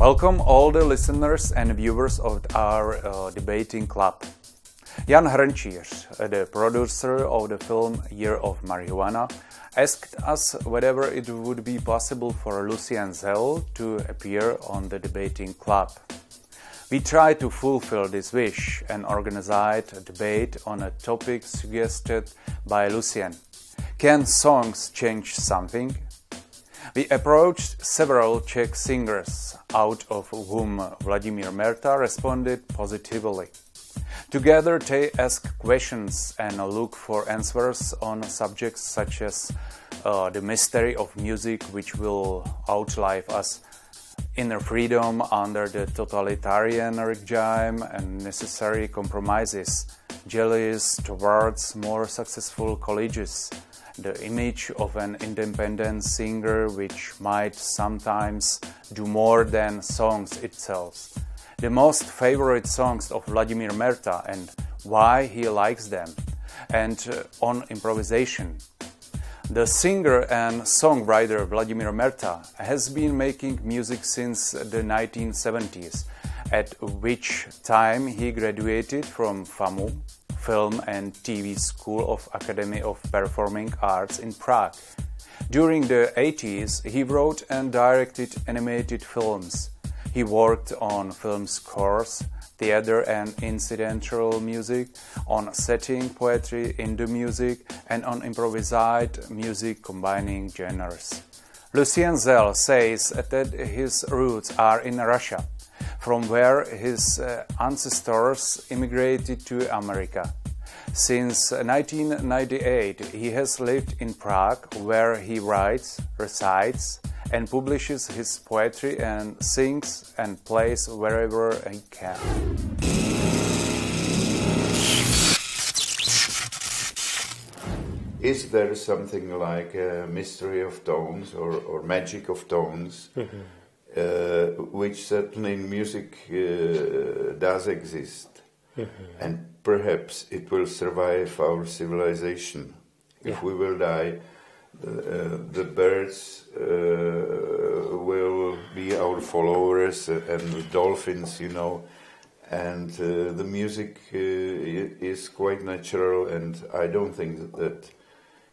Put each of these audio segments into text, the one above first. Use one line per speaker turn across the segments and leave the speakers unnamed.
Welcome all the listeners and viewers of our debating club. Jan Hrnčíř, the producer of the film Year of Marihuana, asked us whether it would be possible for Lucien Zell to appear on the debating club. We tried to fulfill this wish and organized a debate on a topic suggested by Lucien. Can songs change something? We approached several Czech singers, out of whom Vladimír Merta responded positively. Together they ask questions and look for answers on subjects such as the mystery of music, which will outlive us, inner freedom under the totalitarian regime and necessary compromises, jealous towards more successful colleges, the image of an independent singer which might sometimes do more than songs itself, the most favorite songs of Vladimír Merta and why he likes them, and on improvisation. The singer and songwriter Vladimír Merta has been making music since the 1970s, at which time he graduated from FAMU, Film and TV School of Academy of Performing Arts in Prague. During the 80s, he wrote and directed animated films. He worked on film scores, theater and incidental music, on setting poetry in the music, and on improvised music combining genres. Lucien Zell says that his roots are in Russia, from where his ancestors immigrated to America. Since 1998, he has lived in Prague, where he writes, recites, and publishes his poetry and sings and plays wherever he can.
Is there something like a mystery of tones or magic of tones, which certainly in music does exist, and perhaps it will survive our civilization? If we will die, the birds will be our followers, and the dolphins, you know, and the music is quite natural, and I don't think that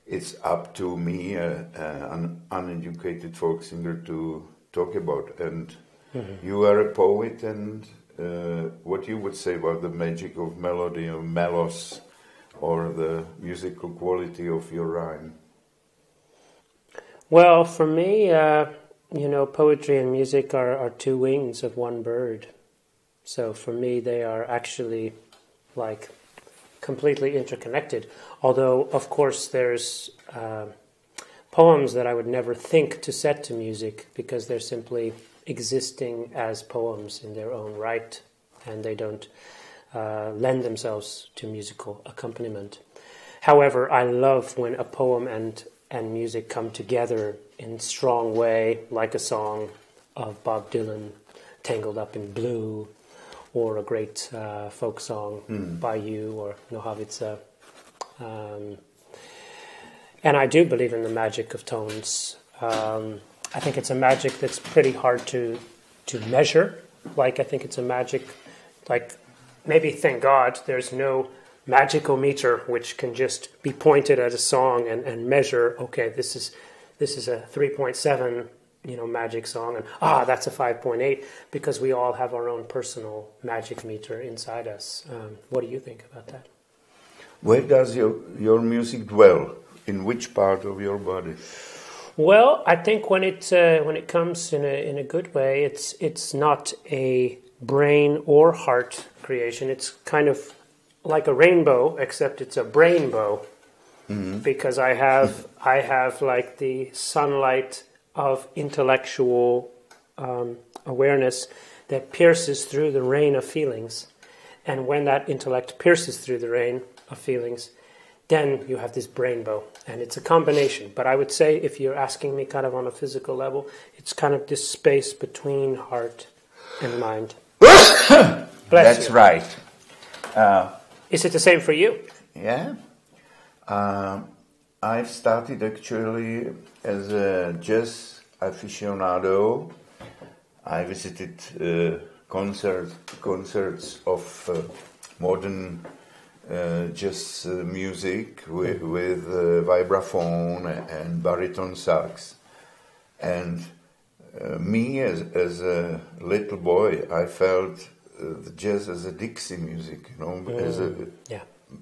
it's up to me, an uneducated folk singer, to talk about. And you are a poet, and what you would say about the magic of melody, of melos, or the musical quality of your rhyme?
Well, for me, poetry and music are two wings of one bird. So for me, they are actually like completely interconnected. Although, of course, there's poems that I would never think to set to music because they're simply existing as poems in their own right, and they don't lend themselves to musical accompaniment. However, I love when a poem and music come together in a strong way, like a song of Bob Dylan, Tangled Up in Blue, or a great folk song by you or Nohavica. And I do believe in the magic of tones. I think it's a magic that's pretty hard to measure. Like, I think it's a magic, like, maybe, thank God, there's no magicometer which can just be pointed at a song and measure, okay, this is a 3.7, magic song, and that's a 5.8, because we all have our own personal magic meter inside us. What do you think about that?
Where does your music dwell? In which part of your body?
Well, I think when it comes in a good way, it's not a brain or heart creation. It's kind of like a rainbow, except it's a brainbow, because I have like the sunlight of intellectual awareness that pierces through the rain of feelings, and when that intellect pierces through the rain of feelings, then you have this brainbow, and it's a combination. But I would say, if you're asking me kind of on a physical level, it's kind of this space between heart and mind.
That's you. Right.
Is it the same for you?
Yeah. I've started actually as a jazz aficionado I visited concerts of modern jazz music with vibraphone and baritone sax. And me, as a little boy, I felt the jazz as a Dixie music, as a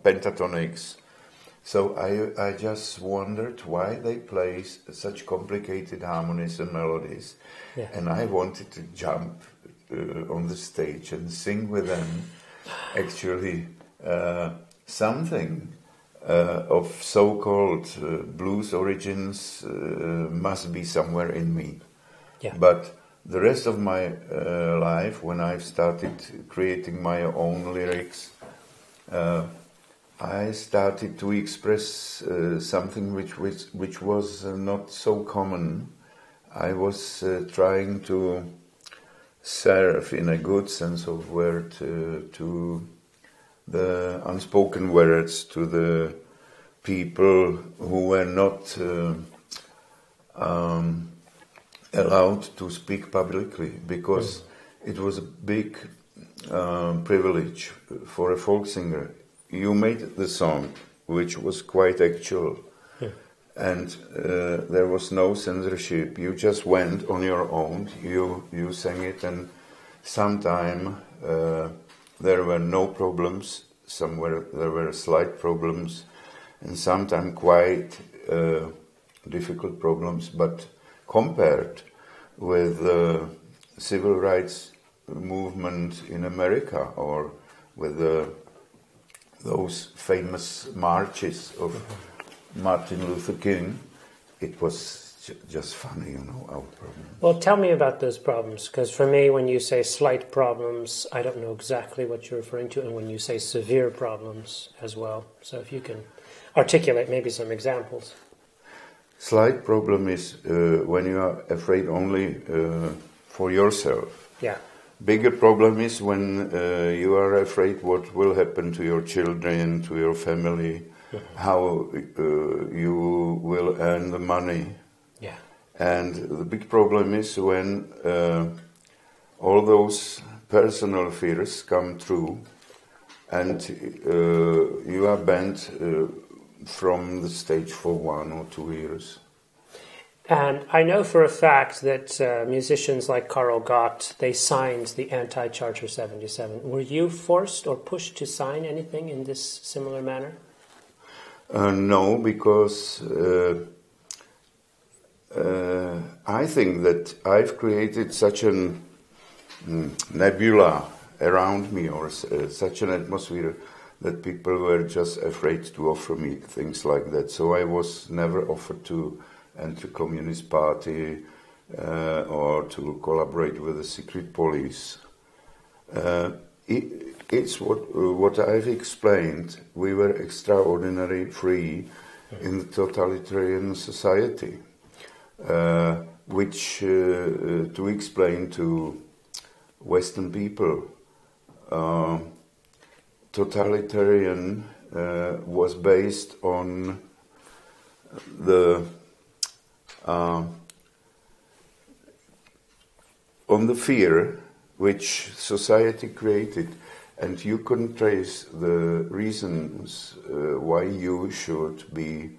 pentatonics. So I just wondered why they play such complicated harmonies and melodies. Yeah. And I wanted to jump on the stage and sing with them. Actually, something of so-called blues origins must be somewhere in me. Yeah. But the rest of my life, when I've started creating my own lyrics, I started to express something which was not so common. I was trying to serve, in a good sense of word, to the unspoken words, to the people who were not allowed to speak publicly, because it was a big privilege for a folk singer. You made the song, which was quite actual, and there was no censorship. You just went on your own, you sang it, and sometime there were no problems, somewhere there were slight problems, and sometimes quite difficult problems, but compared with the civil rights movement in America, or with those famous marches of Martin Luther King, it was just funny, our problem.
Well, tell me about those problems, because for me, when you say slight problems, I don't know exactly what you're referring to, and when you say severe problems as well. So if you can articulate maybe some examples.
Slight problem is when you are afraid only for yourself. Yeah. Bigger problem is when you are afraid what will happen to your children, to your family, how you will earn the money. Yeah. And the big problem is when all those personal fears come true, and you are banned from the stage for 1 or 2 years.
And I know for a fact that musicians like Karel Gott, they signed the anti-Charter 77. Were you forced or pushed to sign anything in this similar manner?
No, because I think that I've created such a nebula around me, or such an atmosphere, that people were just afraid to offer me things like that. So I was never offered to enter Communist Party or to collaborate with the secret police. It's what I've explained. We were extraordinarily free in the totalitarian society, which, to explain to Western people, totalitarian was based on the fear which society created, and you couldn't trace the reasons why you should be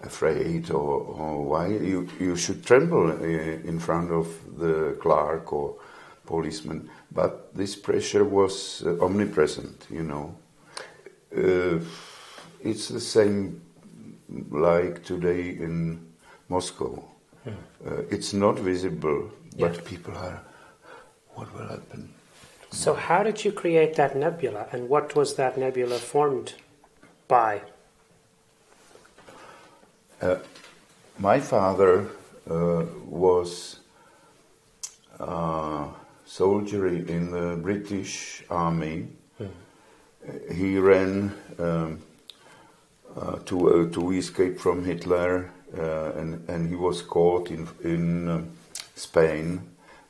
afraid, or why you should tremble in front of the clerk or policeman. But this pressure was omnipresent, It's the same like today in Moscow. It's not visible, but people are, what will happen?
So how did you create that nebula, and what was that nebula formed by?
My father was soldier in the British Army. He ran to escape from Hitler, and he was caught in Spain.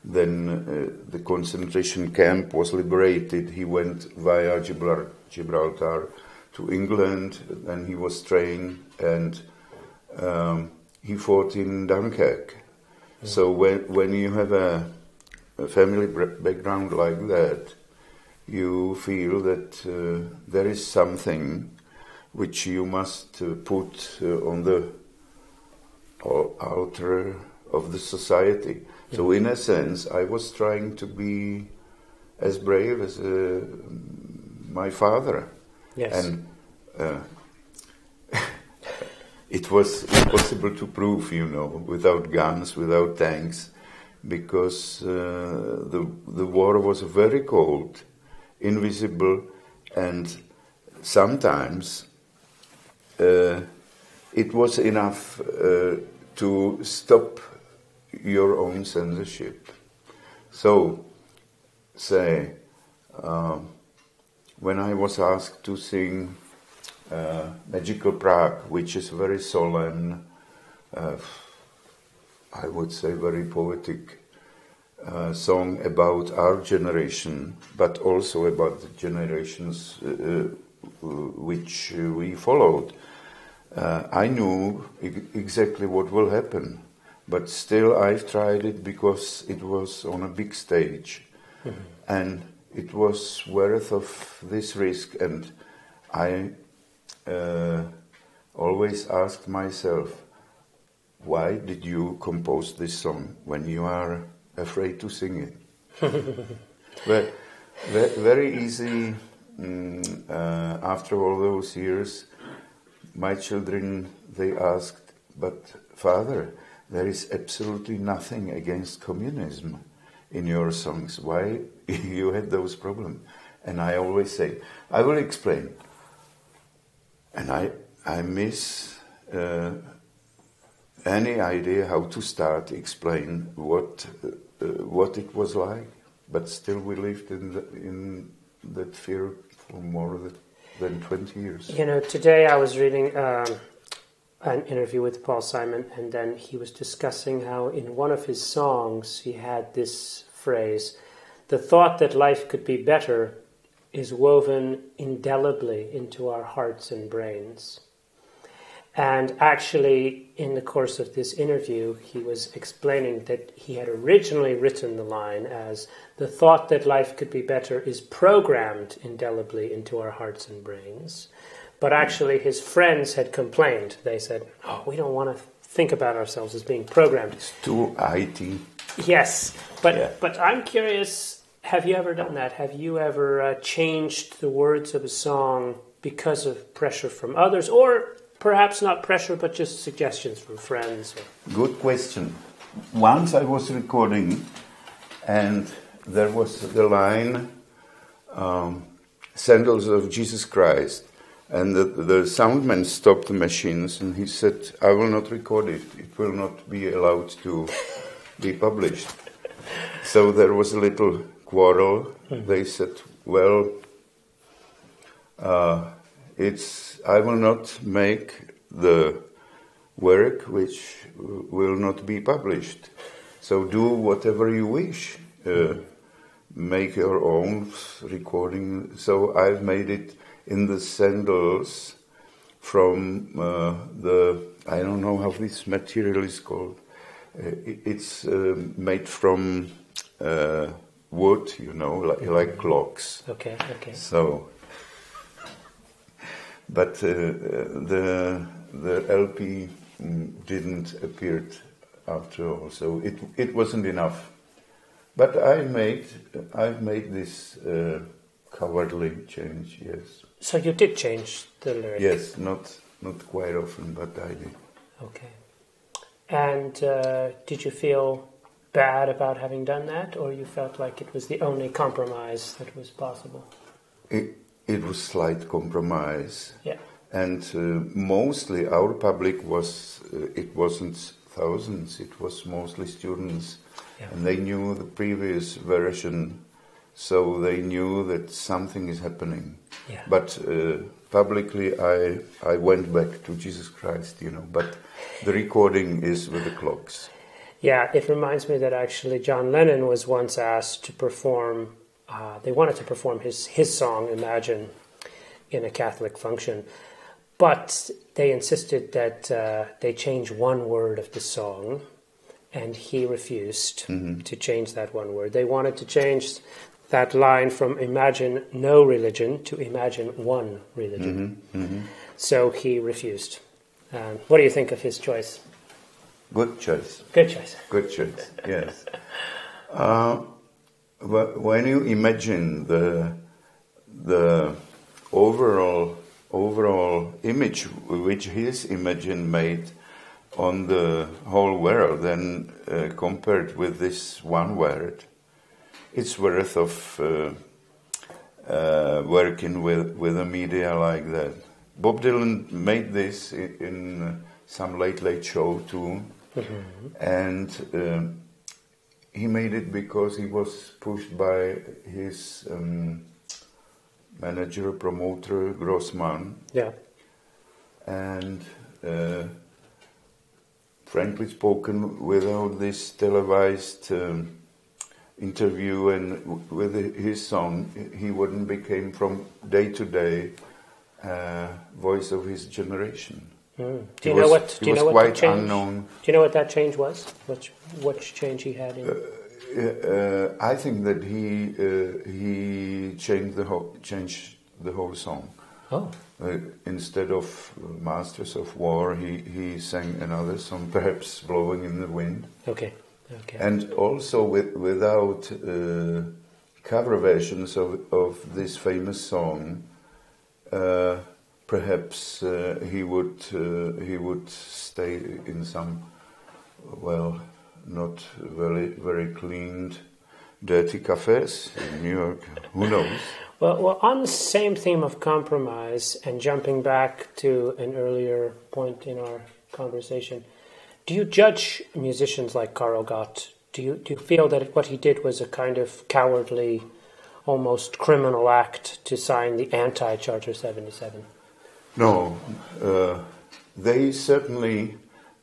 Then the concentration camp was liberated. He went via Gibraltar to England, and he was trained, and he fought in Dunkirk. So when you have a family background like that, you feel that there is something which you must put on the altar of the society. So in a sense, I was trying to be as brave as my father.
Yes.
And it was impossible to prove, without guns, without tanks, because the war was very cold, invisible, and sometimes it was enough to stop your own censorship. So, say, when I was asked to sing Magical Prague, which is very solemn, I would say very poetic song about our generation, but also about the generations which we followed, I knew exactly what will happen. But still I've tried it because it was on a big stage. Mm-hmm. And it was worth of this risk, and I always asked myself, why did you compose this song when you are afraid to sing it? But very easy, after all those years, my children, they asked, but Father, there is absolutely nothing against communism in your songs. Why you had those problems? And I always say, I will explain. And I miss any idea how to start explain what it was like. But still we lived in that fear for more than 20 years.
Today I was reading an interview with Paul Simon, and then he was discussing how in one of his songs he had this phrase, the thought that life could be better is woven indelibly into our hearts and brains. And actually, in the course of this interview, he was explaining that he had originally written the line as, the thought that life could be better is programmed indelibly into our hearts and brains. But actually, his friends had complained. They said, we don't want to think about ourselves as being programmed.
It's too IT.
Yes, but I'm curious, have you ever done that? Have you ever changed the words of a song because of pressure from others, or perhaps not pressure, but just suggestions from friends?
Good question. Once I was recording, and there was the line, Sandals of Jesus Christ, and the soundman stopped the machines, and he said, I will not record it. It will not be allowed to be published. So there was a little quarrel. They said, well, I will not make the work which will not be published. So do whatever you wish. Make your own recording. So I've made it in the sandals from I don't know how this material is called. It's made from wood, like clocks.
Okay.
So, but the LP didn't appear after all, so it wasn't enough. But I've made this cowardly change, yes.
So you did change the lyric?
Yes, not quite often, but I did.
Okay. And did you feel bad about having done that, or you felt like it was the only compromise that was possible?
It was slight compromise.
Yeah.
And mostly our public it wasn't thousands, it was mostly students. Yeah. And they knew the previous version, so they knew that something is happening.
Yeah.
But publicly I went back to Jesus Christ, but the recording is with the clocks.
Yeah, it reminds me that actually John Lennon was once asked to perform, they wanted to perform his song, Imagine, in a Catholic function. But they insisted that they change one word of the song, and he refused to change that one word. They wanted to change that line from imagine no religion to imagine one religion. So he refused. What do you think of his choice?
Good choice.
Good choice.
Good choice, yes. When you imagine the overall image which his imagine made on the whole world, then compared with this one word, it's worth of working with a media like that. Bob Dylan made this in some late show too, and he made it because he was pushed by his manager, promoter, Grossman.
Yeah.
And frankly spoken, without this televised interview and with his song, he wouldn't become from day to day voice of his generation.
Do you know what? Do you know what the change?
Unknown.
Do you know what that change was? What change he had in?
I think that he changed the whole song.
Oh.
Instead of Masters of War, he sang another song, perhaps Blowing in the Wind.
Okay.
And also without cover versions of this famous song, perhaps he would stay in some, well, not very cleaned, dirty cafes in New York. Who knows?
Well, on the same theme of compromise, and jumping back to an earlier point in our conversation, do you judge musicians like Karel Gott? Do you feel that what he did was a kind of cowardly, almost criminal act to sign the anti-Charter 77?
No, they certainly,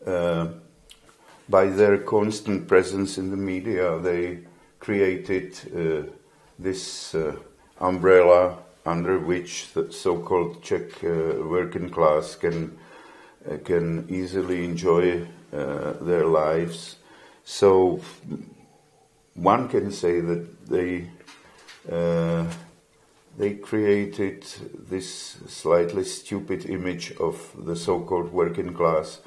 by their constant presence in the media, they created this umbrella under which the so-called Czech working class can easily enjoy their lives. So one can say that they created this slightly stupid image of the so-called working class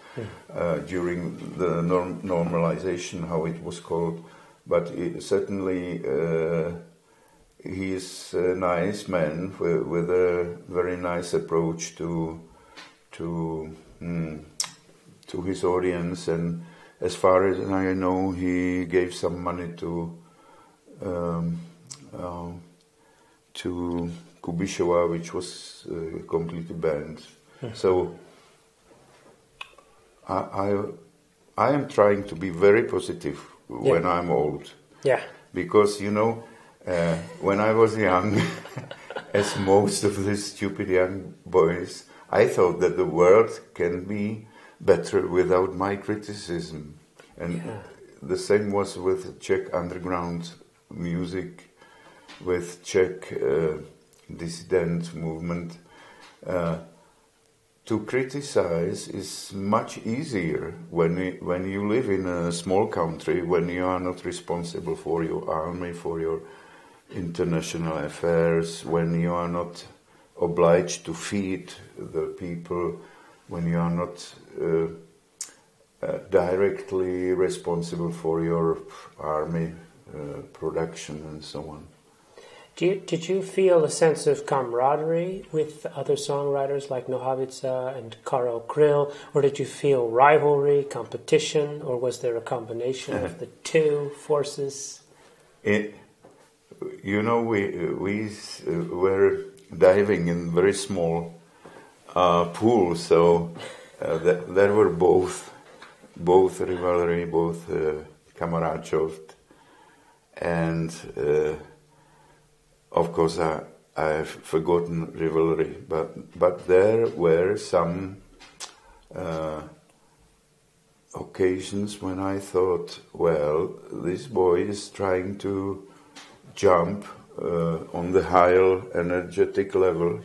during the normalization, how it was called. But certainly he is a nice man with a very nice approach to his audience, and as far as I know, he gave some money to Kubišova, which was completely banned. So I am trying to be very positive when I'm old.
Yeah.
Because, when I was young, as most of these stupid young boys, I thought that the world can be better without my criticism. And the same was with Czech underground music, with Czech dissident movement. To criticize is much easier when you live in a small country, when you are not responsible for your army, for your international affairs, when you are not obliged to feed the people, when you are not directly responsible for your army production and so on.
Did you feel a sense of camaraderie with other songwriters like Nohavica and Karel Kryl, or did you feel rivalry, competition, or was there a combination of the two forces?
We were diving in very small pool, so there were both rivalry, both kamarádschaft, and of course I've forgotten rivalry, but there were some occasions when I thought, well, this boy is trying to jump on the higher energetic level,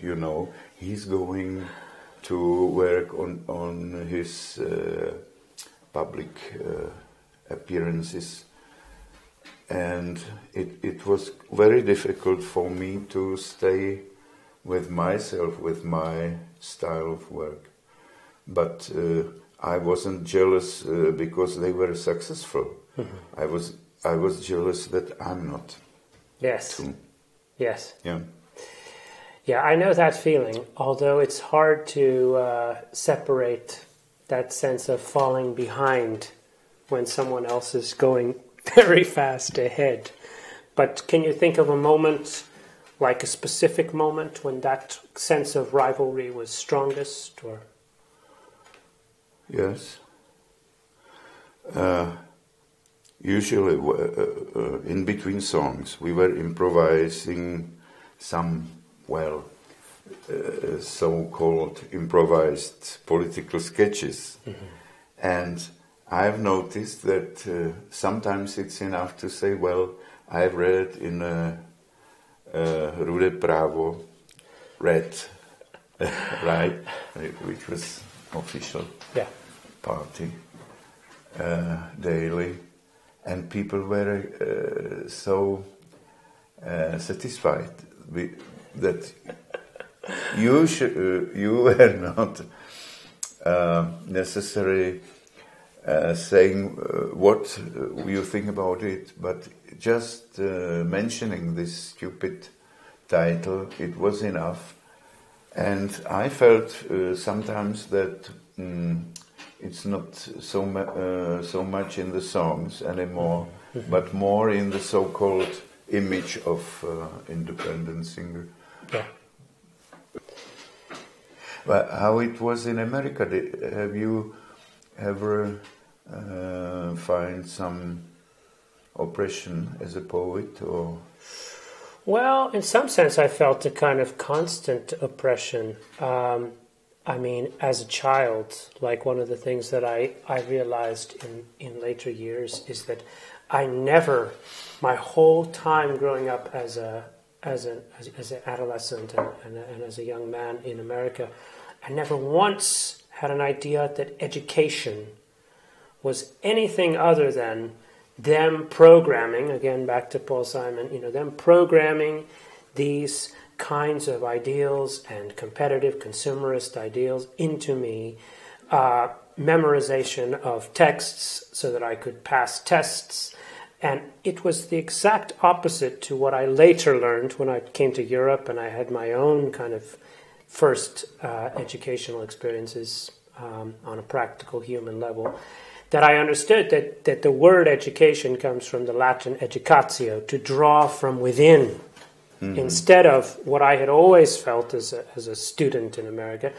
he's going to work on his public appearances. And it was very difficult for me to stay with myself, with my style of work. But I wasn't jealous because they were successful. Mm-hmm. I was jealous that I'm not.
Yes.
Too.
Yes.
Yeah.
Yeah, I know that feeling, although it's hard to separate that sense of falling behind when someone else is going very fast ahead. But can you think of a moment, like a specific moment, when that sense of rivalry was strongest? Or
yes. Usually, in between songs, we were improvising some, so-called improvised political sketches. Mm-hmm. And I've noticed that sometimes it's enough to say, well, I've read in Rude Právo, right, which was official party, daily, and people were so satisfied that you were not necessarily saying what you think about it, but just mentioning this stupid title, it was enough. And I felt sometimes that it's not so much in the songs anymore, but more in the so-called image of independent singer.
Yeah.
But how it was in America? Have you ever find some oppression as a poet, or?
Well, in some sense, I felt a kind of constant oppression. I mean, as a child, like one of the things that I realized in later years is that I never, my whole time growing up as an adolescent and as a young man in America, I never once had an idea that education was anything other than them programming, again back to Paul Simon, them programming these kinds of ideals and competitive consumerist ideals into me, memorization of texts so that I could pass tests. And it was the exact opposite to what I later learned when I came to Europe and I had my own kind of first educational experiences on a practical human level, that I understood that the word education comes from the Latin educatio, to draw from within, instead of what I had always felt as a student in America,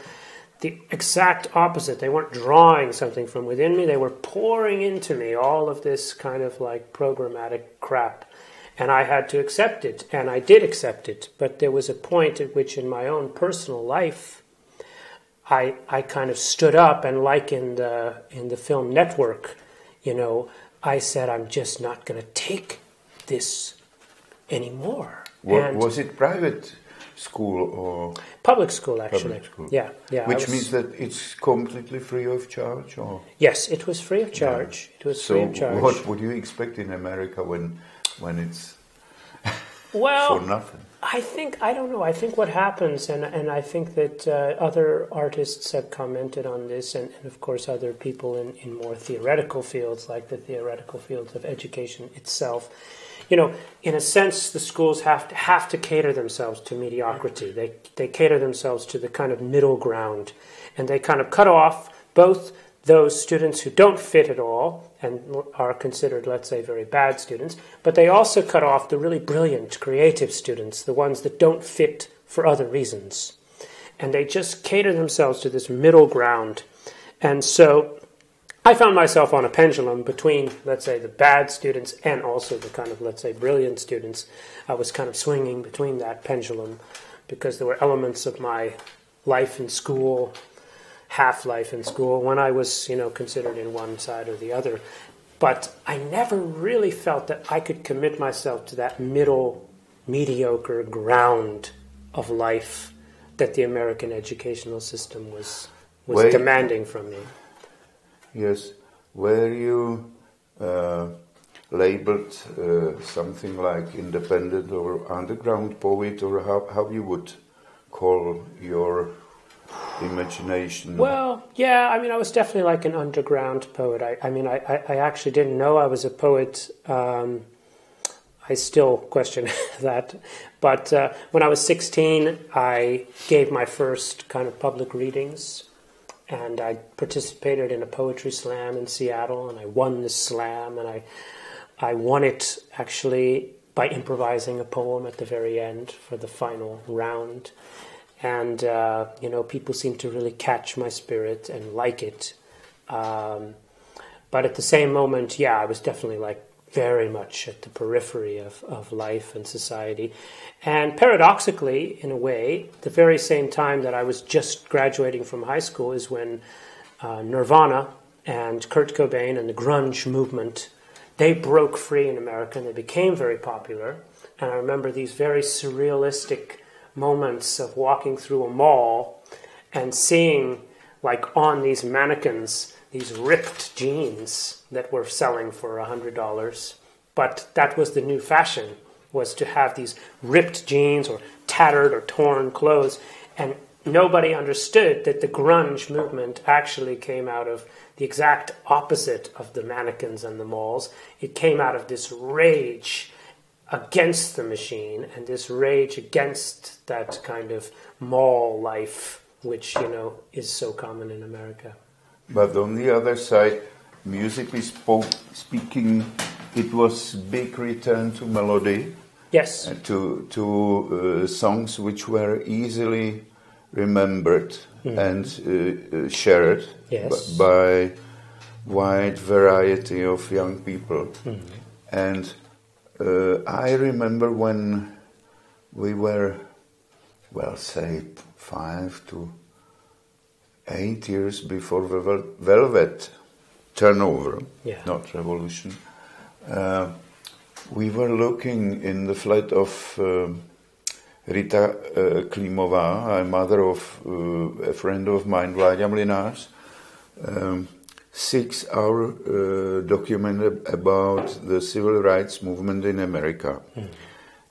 the exact opposite. They weren't drawing something from within me, they were pouring into me all of this kind of like programmatic crap. And I had to accept it, and I did accept it. But there was a point at which in my own personal life, I kind of stood up, and like in the film Network, I said, I'm just not going to take this anymore.
Was it private school or
public school? Actually,
public school.
Yeah.
Which means that it's completely free of charge, or?
Yes, it was free of charge. Yeah. It was free of charge.
So, what would you expect in America when it's
for
nothing?
I don't know. I think what happens, and I think that other artists have commented on this, and of course other people in more theoretical fields, like the theoretical fields of education itself. In a sense, the schools have to cater themselves to mediocrity. They cater themselves to the kind of middle ground, and they kind of cut off both those students who don't fit at all and are considered, let's say, very bad students, but they also cut off the really brilliant, creative students, the ones that don't fit for other reasons. And they just cater themselves to this middle ground. And so I found myself on a pendulum between, let's say, the bad students and also the kind of, let's say, brilliant students. I was kind of swinging between that pendulum because there were elements of my life in school, half-life in school, when I was, considered in one side or the other. But I never really felt that I could commit myself to that middle, mediocre ground of life that the American educational system was demanding from me.
Yes. Were you labeled something like independent or underground poet, or how you would call your imagination?
Well, yeah, I mean, I was definitely like an underground poet. I actually didn't know I was a poet. I still question that. But when I was 16, I gave my first kind of public readings, and I participated in a poetry slam in Seattle, and I won this slam, and I won it actually by improvising a poem at the very end for the final round. And, people seemed to really catch my spirit and like it. But at the same moment, yeah, I was definitely like very much at the periphery of life and society. And paradoxically, in a way, the very same time that I was just graduating from high school is when Nirvana and Kurt Cobain and the grunge movement, they broke free in America and they became very popular. And I remember these very surrealistic moments of walking through a mall and seeing, like, on these mannequins, these ripped jeans that were selling for $100. But that was the new fashion, was to have these ripped jeans or tattered or torn clothes. And nobody understood that the grunge movement actually came out of the exact opposite of the mannequins and the malls. It came out of this rage against the machine and this rage against that kind of mall life, which, is so common in America.
But on the other side, musically speaking, it was big return to melody.
Yes.
To songs which were easily remembered and shared by wide variety of young people. And I remember when we were, say 5 to 8 years before the Velvet turnover, not revolution, we were looking in the flat of Rita Klimová, a mother of a friend of mine, Vladimír Merta, 6-hour document about the civil rights movement in America.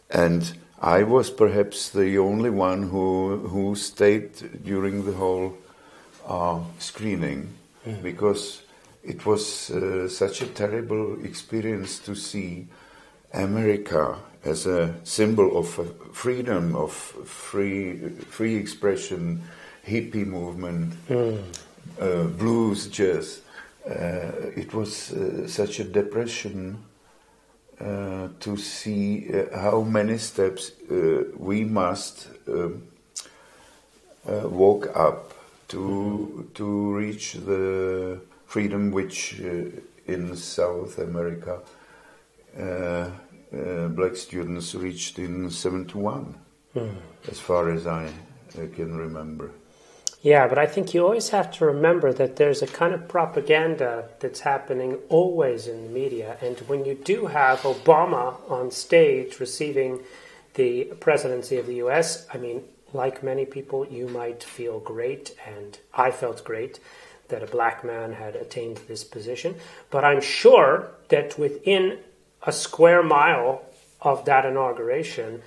And I was perhaps the only one who stayed during the whole screening, because it was such a terrible experience to see America as a symbol of freedom, of free expression, hippie movement, blues, jazz. It was such a depression to see how many steps we must walk up to reach the freedom which in South America black students reached in 1971, as far as I can remember.
Yeah, but I think you always have to remember that there's a kind of propaganda that's happening always in the media. And when you do have Obama on stage receiving the presidency of the US, I mean, like many people, you might feel great, and I felt great that a black man had attained this position. But I'm sure that within a square mile of that inauguration,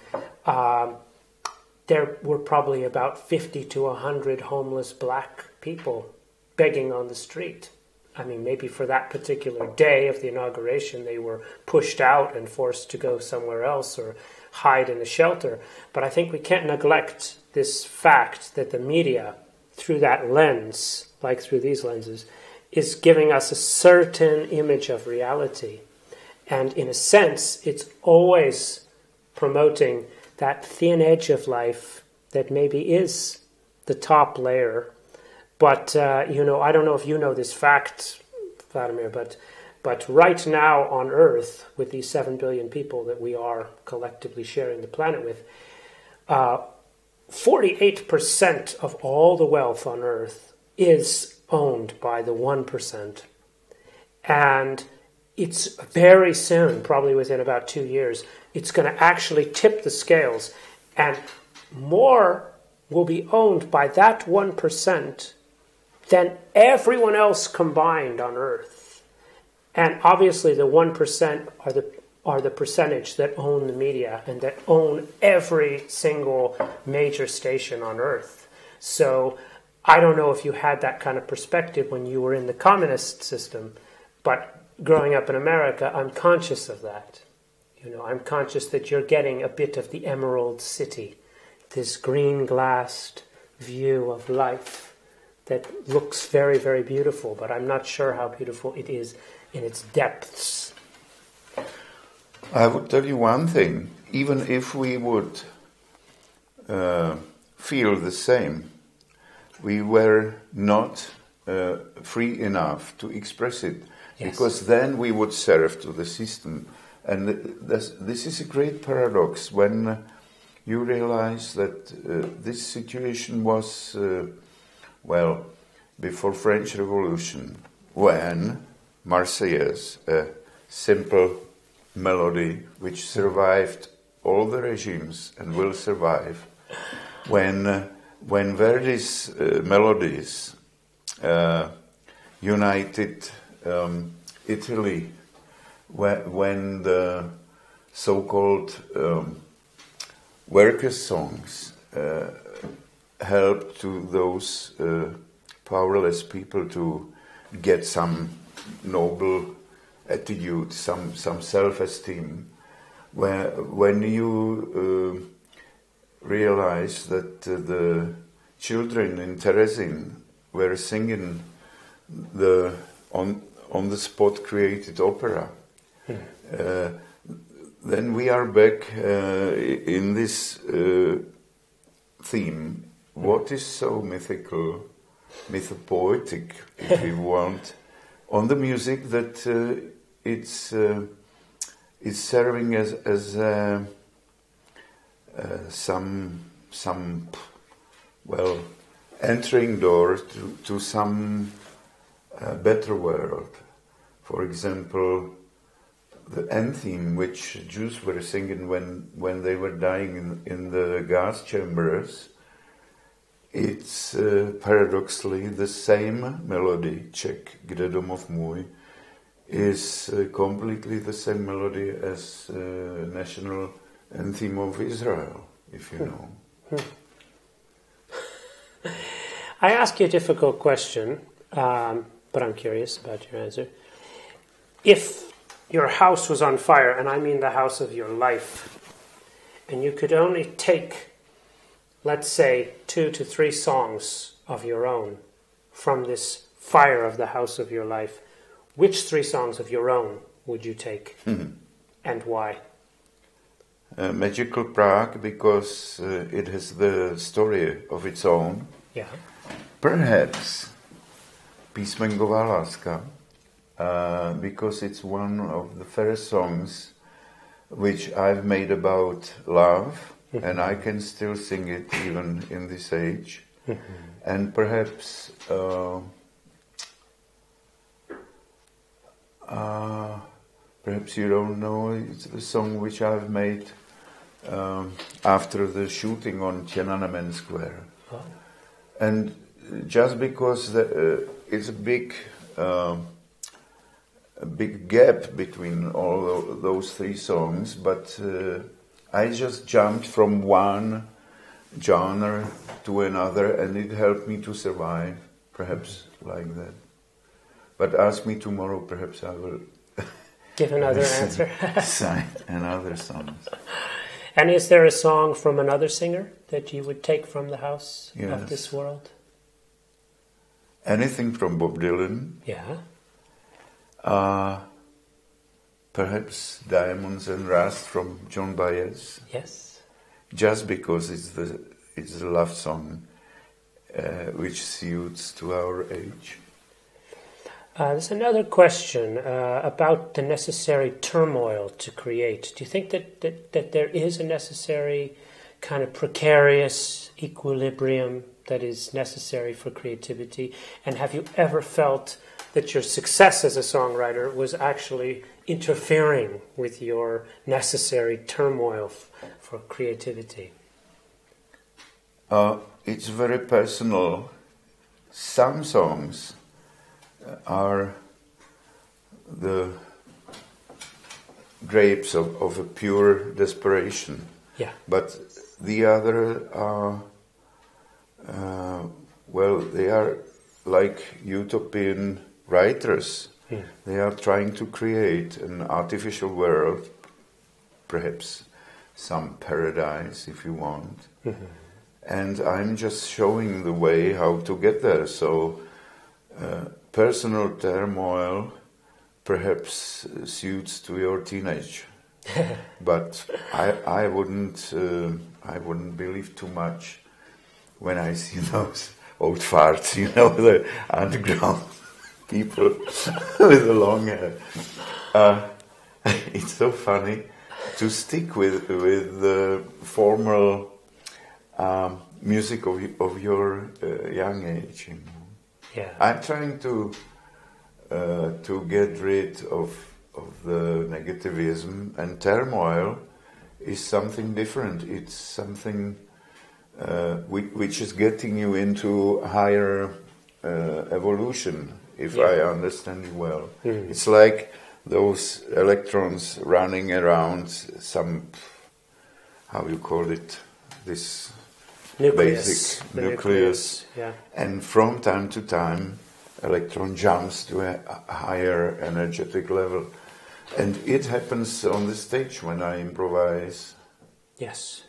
there were probably about 50 to 100 homeless black people begging on the street. I mean, maybe for that particular day of the inauguration, they were pushed out and forced to go somewhere else or hide in a shelter. But I think we can't neglect this fact that the media, through that lens, like through these lenses, is giving us a certain image of reality. And in a sense, it's always promoting that thin edge of life that maybe is the top layer. But, I don't know if you know this fact, Vladimir, but right now on Earth, with these 7 billion people that we are collectively sharing the planet with, 48% of all the wealth on Earth is owned by the 1%. And it's very soon, probably within about 2 years, it's going to actually tip the scales, and more will be owned by that 1% than everyone else combined on Earth. And obviously the 1% are the percentage that own the media and that own every single major station on Earth. So I don't know if you had that kind of perspective when you were in the communist system, but growing up in America, I'm conscious of that. You know, I'm conscious that you're getting a bit of the Emerald City, this green-glassed view of life that looks very, very beautiful, but I'm not sure how beautiful it is in its depths.
I would tell you one thing. Even if we would feel the same, we were not free enough to express it, yes. Because then we would serve to the system. And this is a great paradox when you realize that this situation was, before French Revolution, when Marseillaise, a simple melody which survived all the regimes and will survive, when Verdi's melodies united Italy, when the so-called workers' songs helped to those powerless people to get some noble attitude, some self-esteem, when you realize that the children in Terezin were singing the on the spot created opera, then we are back in this theme. What is so mythical, mythopoetic, if you want, on the music that it's serving as some entering door to some better world. For example, the anthem which Jews were singing when they were dying in the gas chambers, it's paradoxically the same melody, Czech, Kde domov můj, is completely the same melody as national anthem of Israel, if you know.
I ask you a difficult question, but I'm curious about your answer. If your house was on fire, and I mean the house of your life, and you could only take, let's say, 2 to 3 songs of your own from this fire of the house of your life, which 3 songs of your own would you take, and why?
Magical Prague, because it has the story of its own.
Yeah.
Perhaps Písmenková láska, because it's one of the first songs which I've made about love, and I can still sing it even in this age. And perhaps you don't know, it's the song which I've made after the shooting on Tiananmen Square. Oh. And just because it's a big gap between all those 3 songs, but I just jumped from one genre to another, and it helped me to survive, perhaps like that. But ask me tomorrow, perhaps I will
give another answer.
Cite another song.
And is there a song from another singer that you would take from the house of this world?
Anything from Bob Dylan.
Yeah.
Perhaps Diamonds and Rust from John Baez.
Yes.
Just because it's the love song which suits to our age.
There's another question about the necessary turmoil to create. Do you think that there is a necessary kind of precarious equilibrium that is necessary for creativity? And have you ever felt that your success as a songwriter was actually interfering with your necessary turmoil for creativity?
It's very personal. Some songs are the grapes of a pure desperation.
Yeah.
But the other are, well, they are like utopian writers.
Mm.
They are trying to create an artificial world, perhaps some paradise if you want.
Mm-hmm.
And I'm just showing the way how to get there. So personal turmoil perhaps suits to your teenage. But I wouldn't believe too much when I see those old farts, you know, the underground people with the long hair. It's so funny to stick with the formal music of your young age. You know.
Yeah.
I'm trying to get rid of the negativism, and turmoil is something different. It's something which is getting you into higher evolution, if I understand you well. Mm. It's like those electrons running around some, how you call it, this basic nucleus.
Yeah.
And from time to time, electron jumps to a higher energetic level. And it happens on the stage when I improvise.
Yes.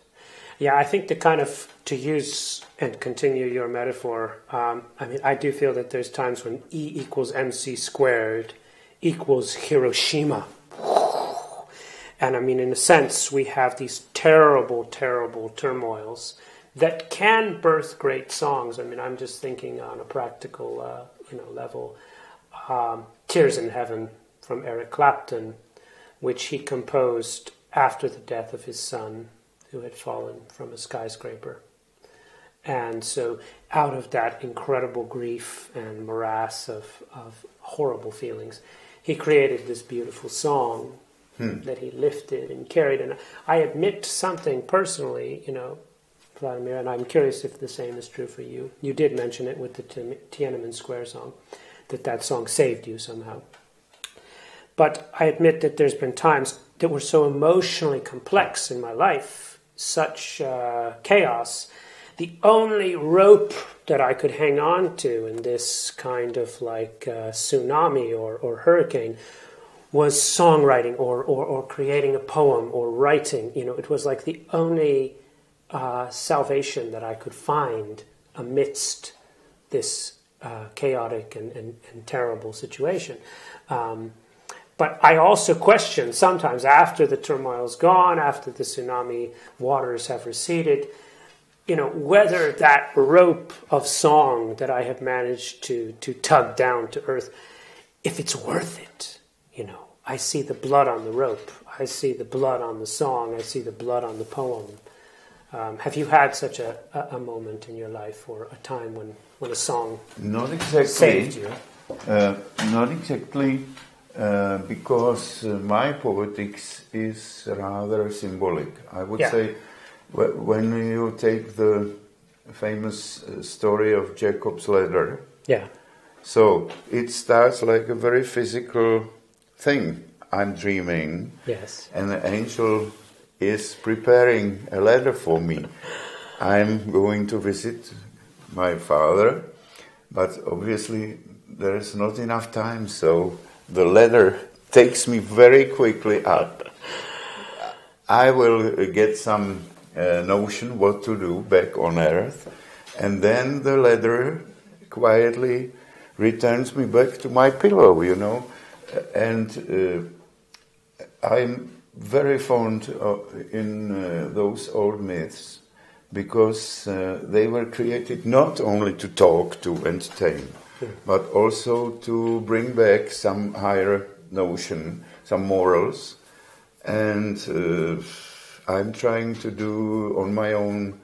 Yeah, I think to use and continue your metaphor, I mean, I do feel that there's times when E equals MC squared equals Hiroshima. And I mean, in a sense, we have these terrible, terrible turmoils that can birth great songs. I mean, I'm just thinking on a practical level. Tears in Heaven from Eric Clapton, which he composed after the death of his son, who had fallen from a skyscraper. And so out of that incredible grief and morass of horrible feelings, he created this beautiful song that he lifted and carried. And I admit something personally, Vladimir, and I'm curious if the same is true for you. You did mention it with the Tiananmen Square song, that song saved you somehow. But I admit that there's been times that were so emotionally complex in my life, such chaos. The only rope that I could hang on to in this kind of like tsunami or hurricane was songwriting or creating a poem or writing. It was like the only salvation that I could find amidst this chaotic and terrible situation. But I also question sometimes after the turmoil's gone, after the tsunami waters have receded, whether that rope of song that I have managed to tug down to earth, if it's worth it. I see the blood on the rope. I see the blood on the song. I see the blood on the poem. Have you had such a moment in your life or a time when a song
Not exactly,
saved you?
Not exactly, because my poetics is rather symbolic. I would say when you take the famous story of Jacob's ladder, so it starts like a very physical thing. I'm dreaming, and the angel is preparing a ladder for me. I'm going to visit my father, but obviously there is not enough time, so the ladder takes me very quickly up. I will get some notion what to do back on earth, and then the ladder quietly returns me back to my pillow, and I'm very fond in those old myths because they were created not only to talk, to entertain, but also to bring back some higher notion, some morals, and I'm trying to do on my own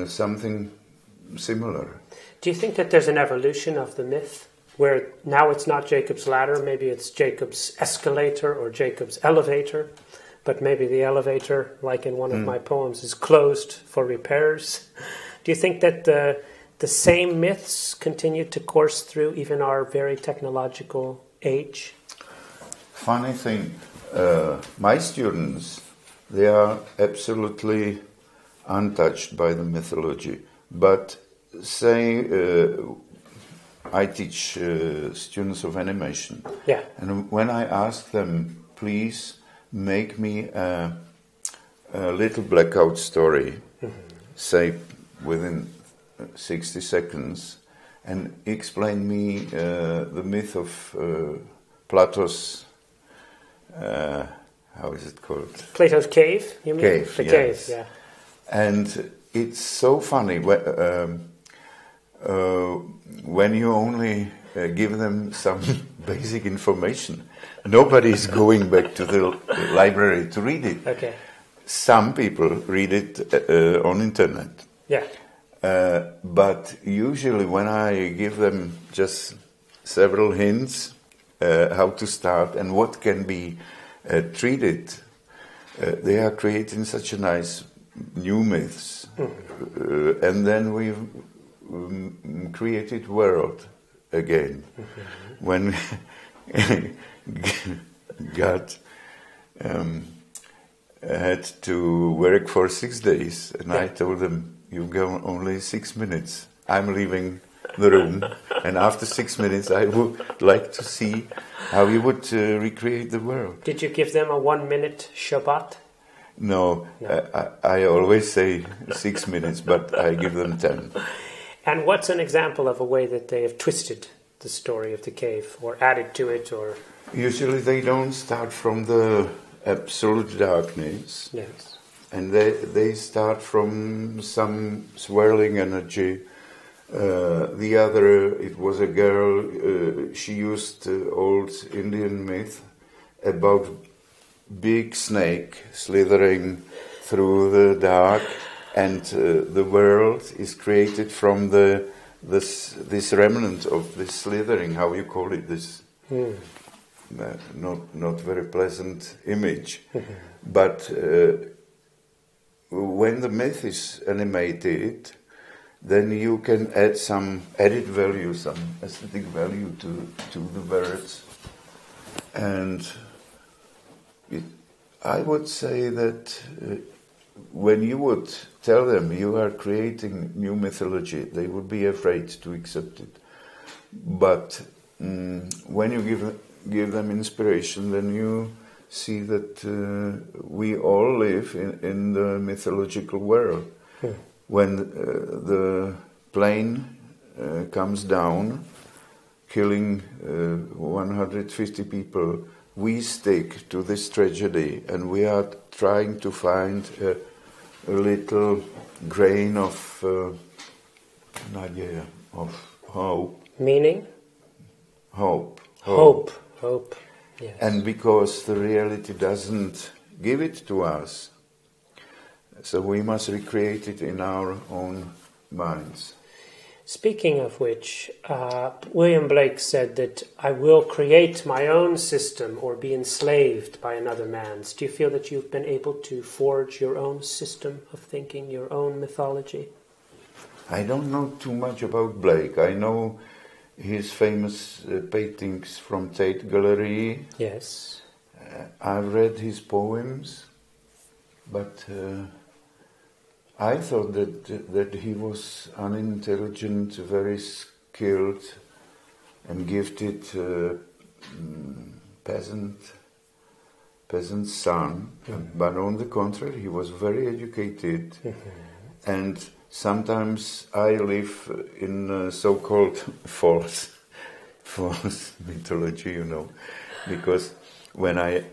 something similar.
Do you think that there's an evolution of the myth where now it's not Jacob's ladder, maybe it's Jacob's escalator or Jacob's elevator, but maybe the elevator, like in one of my poems, is closed for repairs? Do you think that the same myths continue to course through even our very technological age?
Funny thing, my students, they are absolutely untouched by the mythology. But say I teach students of animation,
Yeah.
and when I ask them, please make me a little blackout story, say within 60 seconds, and explain me the myth of Plato's, how is it called?
Plato's cave, you mean?
Cave,
The
yes.
cave, yeah.
And it's so funny when you only give them some basic information. Nobody is going back to the library to read it.
Okay.
Some people read it on internet.
Yeah.
But usually when I give them just several hints how to start and what can be treated, they are creating such a nice new myths. And then we've created world again. When God had to work for 6 days, and I told them, you go only 6 minutes. I'm leaving the room, and after 6 minutes I would like to see how you would recreate the world.
Did you give them a 1 minute Shabbat?
No. I always say 6 minutes, but I give them 10.
And what's an example of a way that they have twisted the story of the cave, or added to it, or...
Usually they don't start from the absolute darkness.
Yes.
And they start from some swirling energy. The other, it was a girl, she used old Indian myth about big snake slithering through the dark, and the world is created from this remnant of this slithering, how you call it, this not very pleasant image. But when the myth is animated, then you can add some added value, some aesthetic value to the words. And I would say that when you would tell them you are creating new mythology, they would be afraid to accept it. But when you give them inspiration, then you see that we all live in the mythological world. When the plane comes down, killing 150 people, we stick to this tragedy, and we are trying to find a little grain of hope.
Meaning?
Hope.
Hope. Yes.
And because the reality doesn't give it to us, so we must recreate it in our own minds.
Speaking of which, William Blake said that I will create my own system or be enslaved by another man's. Do you feel that you've been able to forge your own system of thinking, your own mythology?
I don't know too much about Blake. I know his famous paintings from Tate Gallery.
Yes.
I've read his poems, but I thought that he was unintelligent, very skilled and gifted peasant son. But on the contrary, he was very educated. And sometimes I live in so-called false mythology, because when I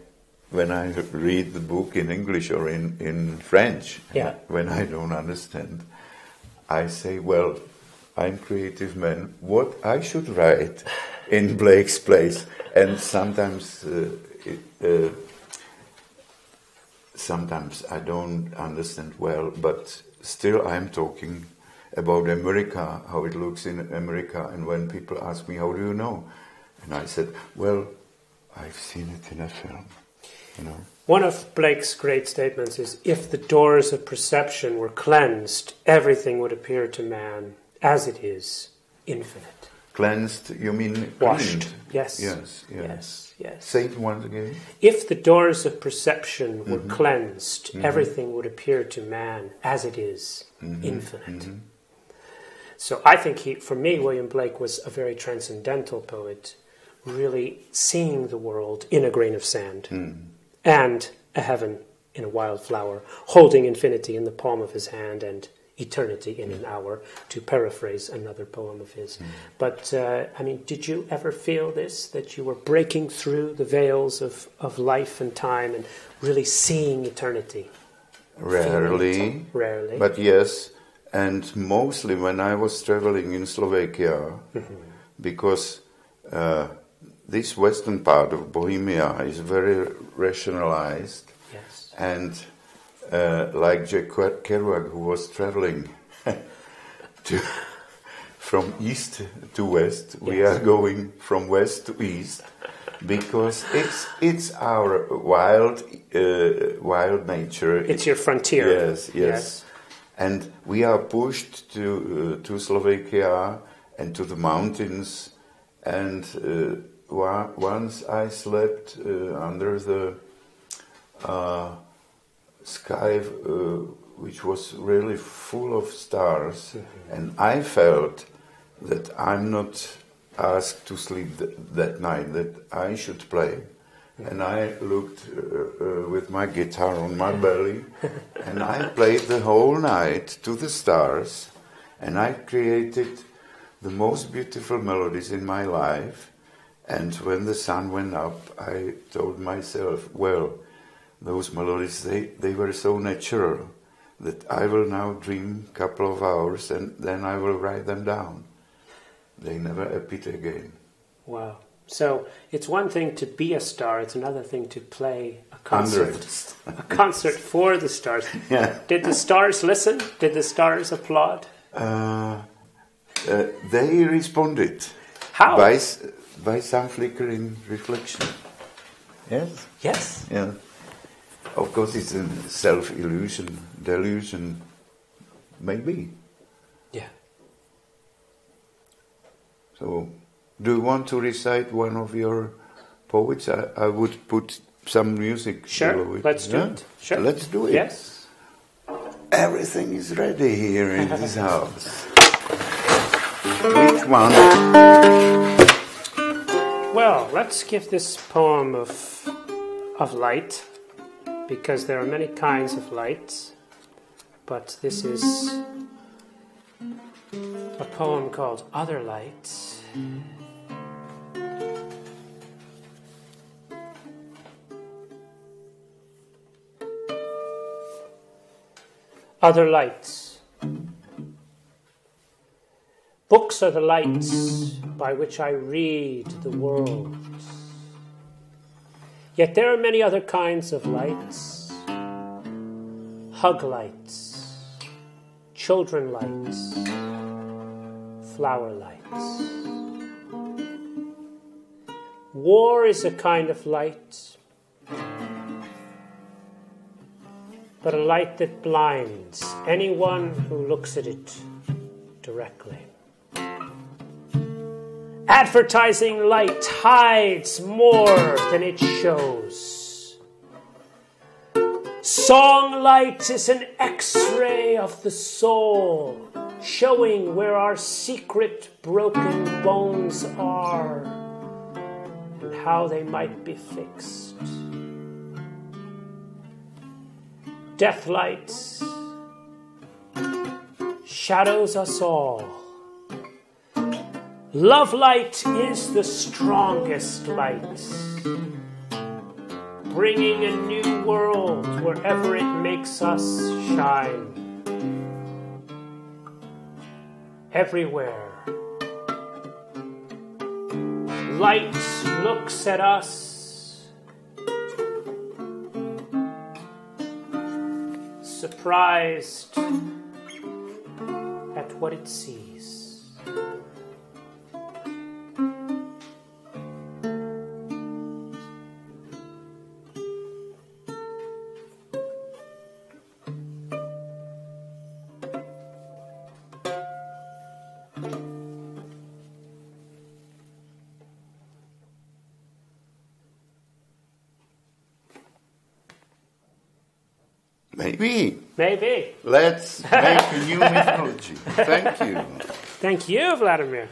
read the book in English or in French, when I don't understand, I say, well, I'm creative man, what I should write in Blake's place. And sometimes I don't understand well, but still I'm talking about America, how it looks in America. And when people ask me, how do you know? And I said, well, I've seen it in a film.
One of Blake's great statements is, if the doors of perception were cleansed, everything would appear to man as it is, infinite.
Cleansed, you mean
washed.
cleaned?
Yes.
Yes, yes.
Yes, yes.
Say it once again.
If the doors of perception were cleansed, everything would appear to man as it is, infinite. So I think for me, William Blake was a very transcendental poet, really seeing the world in a grain of sand and a heaven in a wild flower, holding infinity in the palm of his hand and eternity in an hour, to paraphrase another poem of his. But, I mean, did you ever feel this, that you were breaking through the veils of life and time and really seeing eternity?
Rarely.
Rarely.
But yes, and mostly when I was traveling in Slovakia, because this western part of Bohemia is very rationalized.
Yes.
And like Jack Kerouac, who was traveling from east to west, we are going from west to east, because it's our wild nature.
It's your frontier.
Yes. And we are pushed to Slovakia and to the mountains. And once I slept under the sky, which was really full of stars, and I felt that I'm not asked to sleep that night, that I should play. And I looked with my guitar on my belly, and I played the whole night to the stars, and I created the most beautiful melodies in my life. And when the sun went up, I told myself, well, those melodies, they were so natural that I will now dream a couple of hours and then I will write them down. They never appeared again.
Wow. So it's one thing to be a star, it's another thing to play a concert. A concert for the stars.
Yeah.
Did the stars listen? Did the stars applaud?
They responded.
How?
By some flickering reflection. Yes?
Yes.
Yeah. Of course, it's a self-illusion, delusion, maybe.
Yeah.
So, do you want to recite one of your poets? I would put some music.
Sure, let's do it. Sure.
Let's do it.
Yes.
Everything is ready here in this house. Which one?
Well, let's give this poem of light, because there are many kinds of light, but this is a poem called Other Light. Other lights. Books are the lights by which I read the world. Yet there are many other kinds of lights. Hug lights, children lights, flower lights. War is a kind of light, but a light that blinds anyone who looks at it directly. Advertising light hides more than it shows. Song light is an X-ray of the soul, showing where our secret broken bones are and how they might be fixed. Death lights shadows us all. Love light is the strongest light, bringing a new world wherever it makes us shine. Everywhere, light looks at us, surprised at what it sees.
Maybe.
Maybe.
Let's make a new mythology. Thank you.
Thank you, Vladimir.